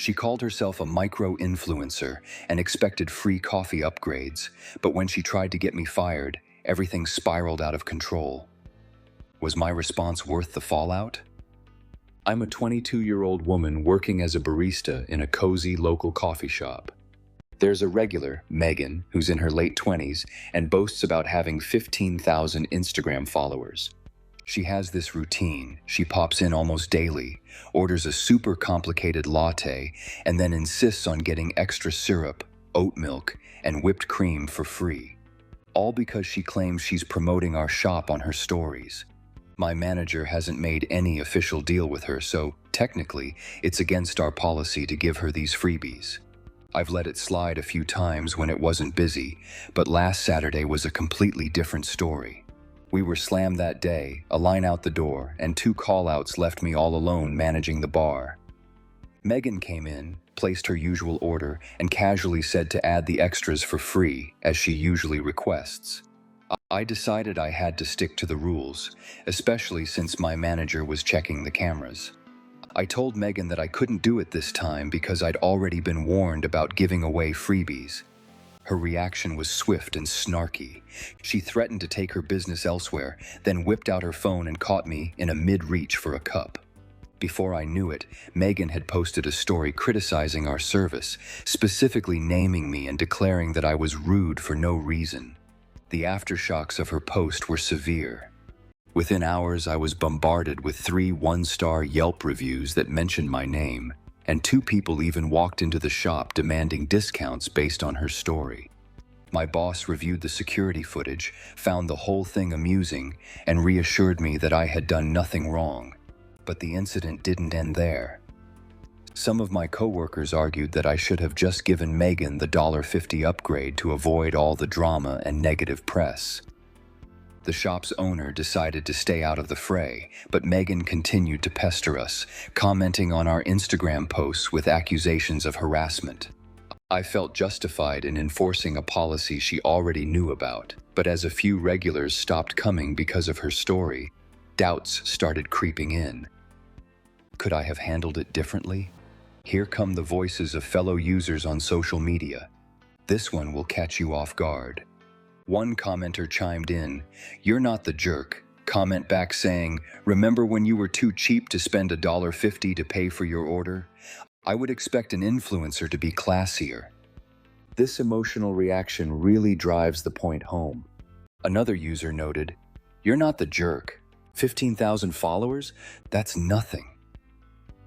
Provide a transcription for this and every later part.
She called herself a micro-influencer and expected free coffee upgrades, but when she tried to get me fired, everything spiraled out of control. Was my response worth the fallout? I'm a 22-year-old woman working as a barista in a cozy local coffee shop. There's a regular, Megan, who's in her late 20s and boasts about having 15,000 Instagram followers. She has this routine. She pops in almost daily, orders a super complicated latte, and then insists on getting extra syrup, oat milk, and whipped cream for free. All because she claims she's promoting our shop on her stories. My manager hasn't made any official deal with her, so technically, it's against our policy to give her these freebies. I've let it slide a few times when it wasn't busy, but last Saturday was a completely different story. We were slammed that day, a line out the door, and 2 call-outs left me all alone managing the bar. Megan came in, placed her usual order, and casually said to add the extras for free, as she usually requests. I decided I had to stick to the rules, especially since my manager was checking the cameras. I told Megan that I couldn't do it this time because I'd already been warned about giving away freebies. Her reaction was swift and snarky. She threatened to take her business elsewhere, then whipped out her phone and caught me in a mid-reach for a cup. Before I knew it, Megan had posted a story criticizing our service, specifically naming me and declaring that I was rude for no reason. The aftershocks of her post were severe. Within hours, I was bombarded with 3 one-star Yelp reviews that mentioned my name, and 2 people even walked into the shop demanding discounts based on her story. My boss reviewed the security footage, found the whole thing amusing, and reassured me that I had done nothing wrong. But the incident didn't end there. Some of my coworkers argued that I should have just given Megan the $1.50 upgrade to avoid all the drama and negative press. The shop's owner decided to stay out of the fray, but Megan continued to pester us, commenting on our Instagram posts with accusations of harassment. I felt justified in enforcing a policy she already knew about, but as a few regulars stopped coming because of her story, doubts started creeping in. Could I have handled it differently? Here come the voices of fellow users on social media. This one will catch you off guard. One commenter chimed in, "You're not the jerk." Comment back saying, "Remember when you were too cheap to spend $1.50 to pay for your order? I would expect an influencer to be classier." This emotional reaction really drives the point home. Another user noted, "You're not the jerk. 15,000 followers? That's nothing.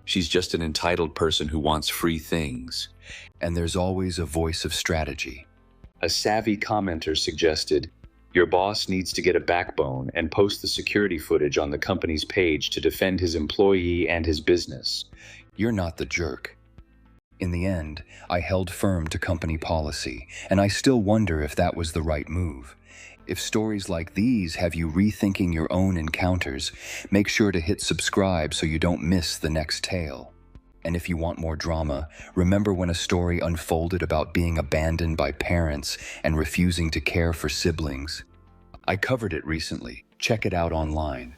She's just an entitled person who wants free things." And there's always a voice of strategy. A savvy commenter suggested, "Your boss needs to get a backbone and post the security footage on the company's page to defend his employee and his business. You're not the jerk." In the end, I held firm to company policy, and I still wonder if that was the right move. If stories like these have you rethinking your own encounters, make sure to hit subscribe so you don't miss the next tale. And if you want more drama, remember when a story unfolded about being abandoned by parents and refusing to care for siblings? I covered it recently. Check it out online.